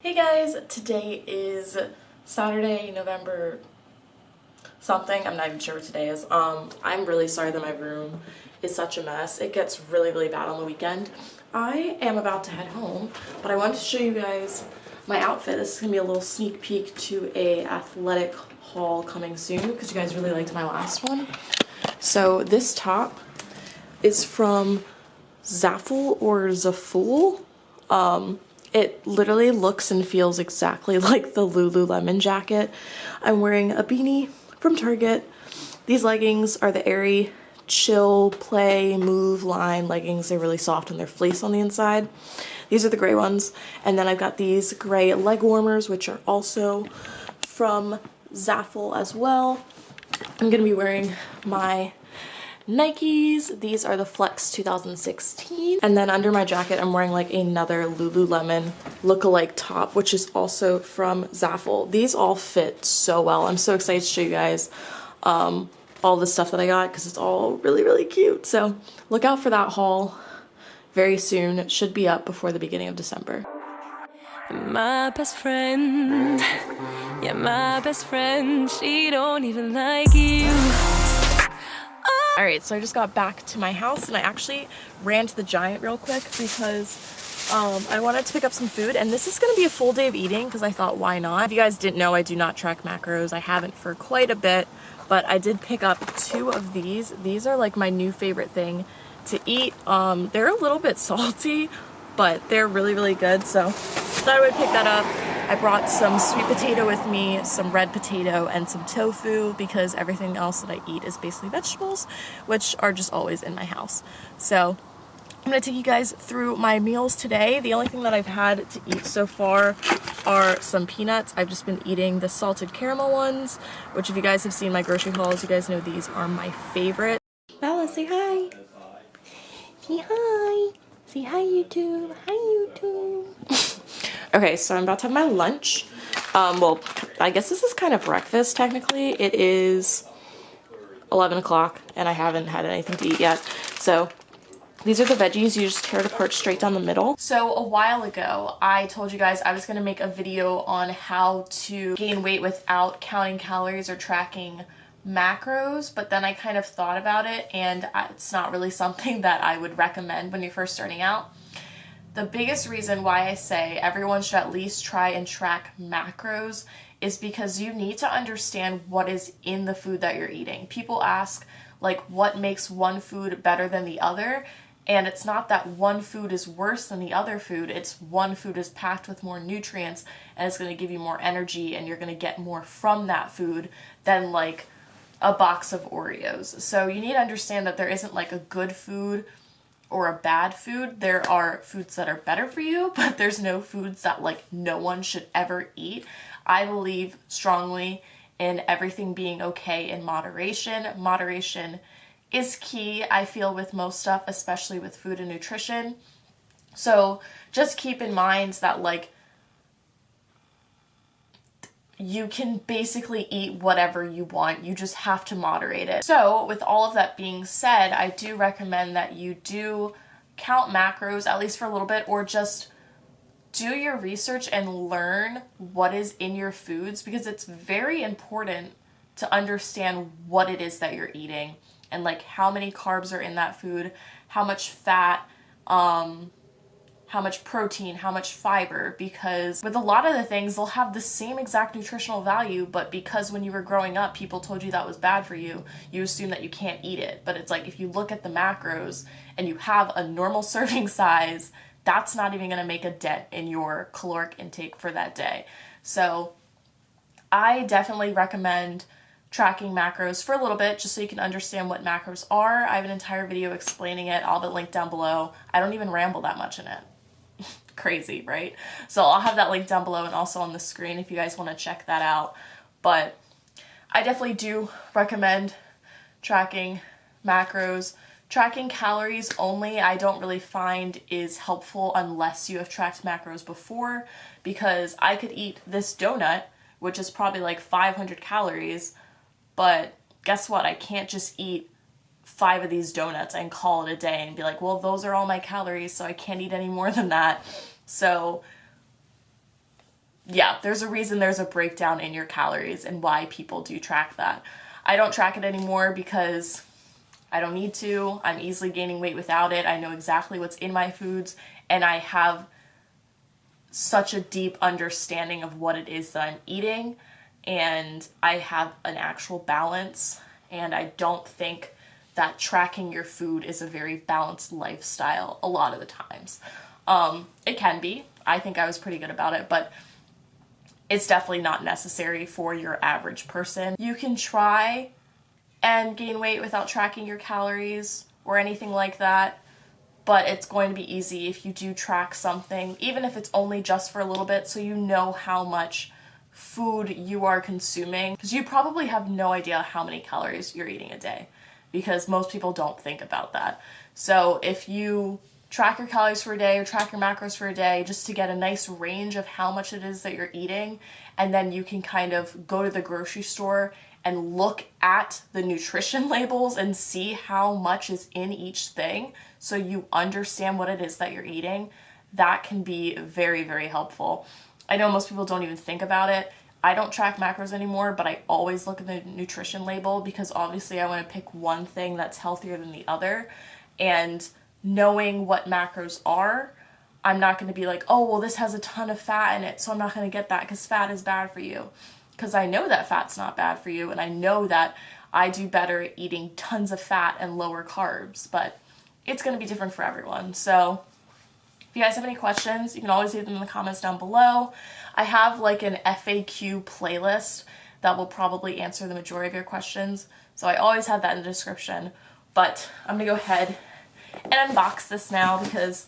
Hey guys, today is Saturday, November something. I'm not even sure what today is. I'm really sorry that my room is such a mess. It gets really bad on the weekend. I am about to head home, but I wanted to show you guys my outfit. This is gonna be a little sneak peek to a athletic haul coming soon because you guys really liked my last one. So this top is from Zaffle or Zafool. It literally looks and feels exactly like the Lululemon jacket. I'm wearing a beanie from Target. These leggings are the Airy Chill Play Move line leggings. They're really soft and they're fleece on the inside. These are the gray ones. And then I've got these gray leg warmers, which are also from Zaffle as well. I'm gonna be wearing my Nikes. These are the Flex 2016. And then under my jacket, I'm wearing like another Lululemon lookalike top, which is also from Zaffle. These all fit so well. I'm so excited to show you guys all the stuff that I got because it's all really cute. So look out for that haul very soon. It should be up before the beginning of December. My best friend, yeah, my best friend, she don't even like you. Alright, so I just got back to my house and I actually ran to the Giant real quick because I wanted to pick up some food, and this is going to be a full day of eating because I thought, why not? If you guys didn't know, I do not track macros. I haven't for quite a bit, but I did pick up 2 of these. These are like my new favorite thing to eat. They're a little bit salty, but they're really good, so I thought I would pick that up. I brought some sweet potato with me, some red potato, and some tofu because everything else that I eat is basically vegetables, which are just always in my house. So I'm gonna take you guys through my meals today. The only thing that I've had to eat so far are some peanuts. I've just been eating the salted caramel ones, which if you guys have seen my grocery hauls, you guys know these are my favorite. Bella, say hi. Say hi. Say hi, YouTube. Hi, YouTube. Okay, so I'm about to have my lunch. Well, I guess this is kind of breakfast, technically. It is 11 o'clock, and I haven't had anything to eat yet. So these are the veggies. You just tear it apart straight down the middle. So a while ago, I told you guys I was going to make a video on how to gain weight without counting calories or tracking macros, but then I kind of thought about it, and it's not really something that I would recommend when you're first starting out. The biggest reason why I say everyone should at least try and track macros is because you need to understand what is in the food that you're eating. People ask, like, what makes one food better than the other? And it's not that one food is worse than the other food. It's one food is packed with more nutrients and it's going to give you more energy and you're going to get more from that food than like a box of Oreos. So you need to understand that there isn't like a good food or a bad food. There are foods that are better for you, but there's no foods that like no one should ever eat. I believe strongly in everything being okay in moderation. Moderation is key, I feel, with most stuff, especially with food and nutrition. So just keep in mind that like you can basically eat whatever you want. You just have to moderate it. So with all of that being said, I do recommend that you do count macros, at least for a little bit, or just do your research and learn what is in your foods, because it's very important to understand what it is that you're eating and like how many carbs are in that food, how much fat, how much protein, how much fiber, because with a lot of the things, they'll have the same exact nutritional value, but because when you were growing up, people told you that was bad for you, you assume that you can't eat it. But it's like, if you look at the macros and you have a normal serving size, that's not even gonna make a dent in your caloric intake for that day. So I definitely recommend tracking macros for a little bit just so you can understand what macros are. I have an entire video explaining it. I'll have it linked down below. I don't even ramble that much in it. Crazy, right? So I'll have that link down below and also on the screen if you guys want to check that out. But I definitely do recommend tracking macros. Tracking calories only, I don't really find is helpful unless you have tracked macros before, because I could eat this donut, which is probably like 500 calories, but guess what? I can't just eat 5 of these donuts and call it a day and be like, well, those are all my calories, so I can't eat any more than that. So yeah, there's a reason there's a breakdown in your calories and why people do track that. I don't track it anymore because I don't need to. I'm easily gaining weight without it. I know exactly what's in my foods, and I have such a deep understanding of what it is that I'm eating, and I have an actual balance, and I don't think that tracking your food is a very balanced lifestyle a lot of the times. It can be. I think I was pretty good about it, but it's definitely not necessary for your average person. You can try and gain weight without tracking your calories or anything like that, but it's going to be easy if you do track something, even if it's only just for a little bit, so you know how much food you are consuming, because you probably have no idea how many calories you're eating a day, because most people don't think about that. So if you track your calories for a day or track your macros for a day just to get a nice range of how much it is that you're eating, and then you can kind of go to the grocery store and look at the nutrition labels and see how much is in each thing so you understand what it is that you're eating, that can be very, very helpful. I know most people don't even think about it. I don't track macros anymore, but I always look at the nutrition label because obviously I want to pick one thing that's healthier than the other. And knowing what macros are, I'm not going to be like, oh, well, this has a ton of fat in it, so I'm not going to get that because fat is bad for you. Because I know that fat's not bad for you, and I know that I do better at eating tons of fat and lower carbs, but it's going to be different for everyone. So if you guys have any questions, you can always leave them in the comments down below. I have like an FAQ playlist that will probably answer the majority of your questions, so I always have that in the description. But I'm going to go ahead and unbox this now because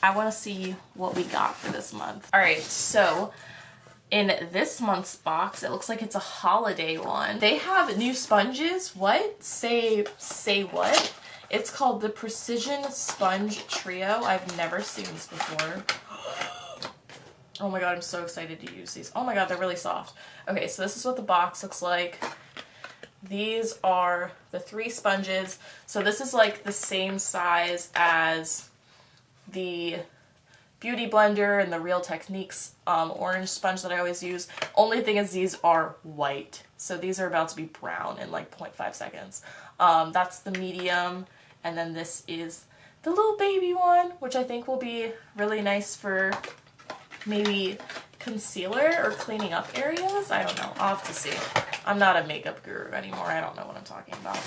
I want to see what we got for this month. Alright, so in this month's box, it looks like it's a holiday one. They have new sponges. What? Say what? It's called the Precision Sponge Trio. I've never seen this before. Oh my god, I'm so excited to use these. Oh my god, they're really soft. Okay, so this is what the box looks like. These are the 3 sponges. So this is like the same size as the Beauty Blender and the Real Techniques orange sponge that I always use. Only thing is these are white. So these are about to be brown in like 0.5 seconds. That's the medium. And then this is the little baby one, which I think will be really nice for maybe concealer or cleaning up areas. I don't know. I'll have to see. I'm not a makeup guru anymore. I don't know what I'm talking about.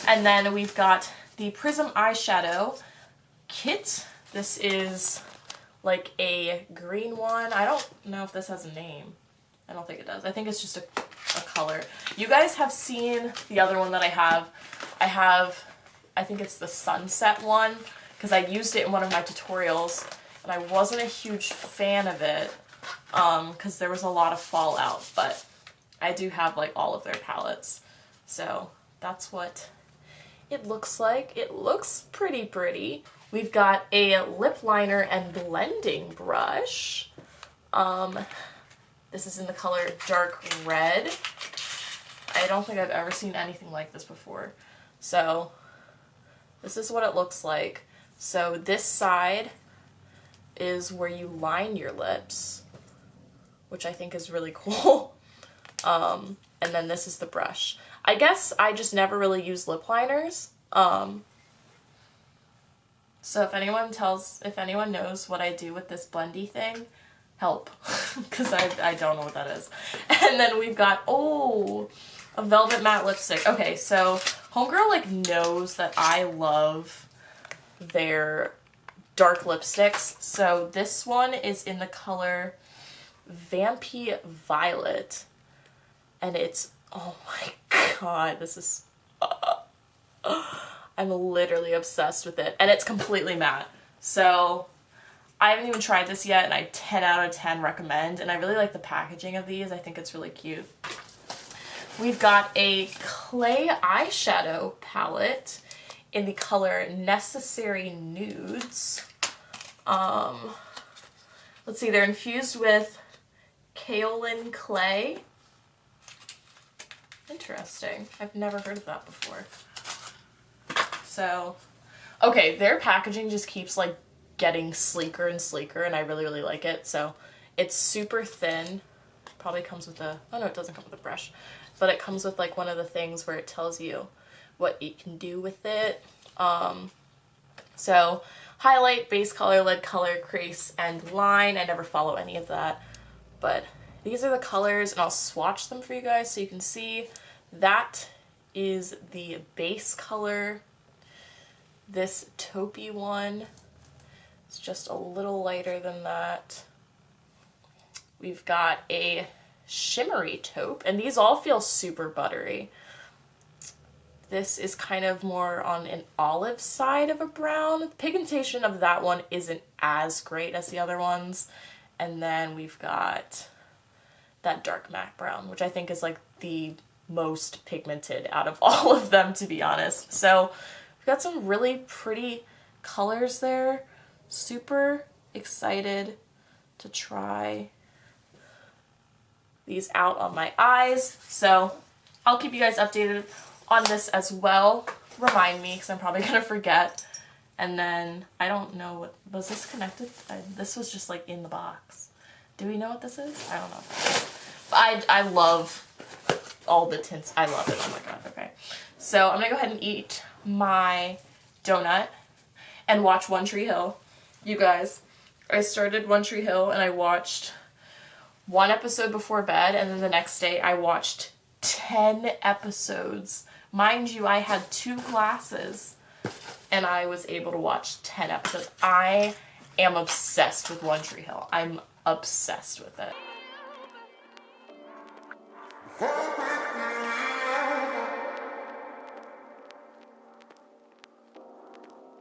And then we've got the Prism Eyeshadow Kit. This is like a green one. I don't know if this has a name. I don't think it does. I think it's just a color. You guys have seen the other one that I have. I think it's the Sunset one, because I used it in one of my tutorials, and I wasn't a huge fan of it, because there was a lot of fallout, but I do have like all of their palettes. So that's what it looks like. It looks pretty. We've got a lip liner and blending brush. This is in the color Dark Red. I don't think I've ever seen anything like this before. So this is what it looks like. So this side is where you line your lips, which I think is really cool. And then this is the brush. I guess I just never really use lip liners. So if anyone knows what I do with this blendy thing, help, because I don't know what that is. And then we've got, oh, a velvet matte lipstick. Okay, so homegirl like knows that I love their dark lipsticks. So this one is in the color Vampy Violet, and it's, oh my god, this is, I'm literally obsessed with it, and it's completely matte. So I haven't even tried this yet, and I 10 out of 10 recommend, and I really like the packaging of these. I think it's really cute. We've got a clay eyeshadow palette in the color Necessary Nudes. Let's see, they're infused with kaolin clay. Interesting. I've never heard of that before. So, okay, their packaging just keeps like getting sleeker and sleeker, and I really like it. So it's super thin. probably comes with a, oh no, it doesn't come with a brush, but it comes with like one of the things where it tells you what you can do with it. So highlight, base color, lid color, crease, and line. I never follow any of that, but these are the colors, and I'll swatch them for you guys so you can see. That is the base color. This taupey one is just a little lighter than that. We've got a shimmery taupe, and these all feel super buttery. This is kind of more on an olive side of a brown. The pigmentation of that one isn't as great as the other ones. And then we've got that dark matte brown, which I think is like the most pigmented out of all of them, to be honest. So we've got some really pretty colors there. Super excited to try these out on my eyes. So I'll keep you guys updated on this as well. Remind me, because I'm probably gonna forget. And then I don't know what was this connected. This was just like in the box. Do we know what this is? I don't know. But I love all the tints. I love it. Oh my god. Okay. So I'm gonna go ahead and eat my donut and watch One Tree Hill. You guys, I started One Tree Hill and I watched one episode before bed, and then the next day I watched 10 episodes. Mind you, I had 2 glasses and I was able to watch 10 episodes. I am obsessed with One Tree Hill. I'm obsessed with it.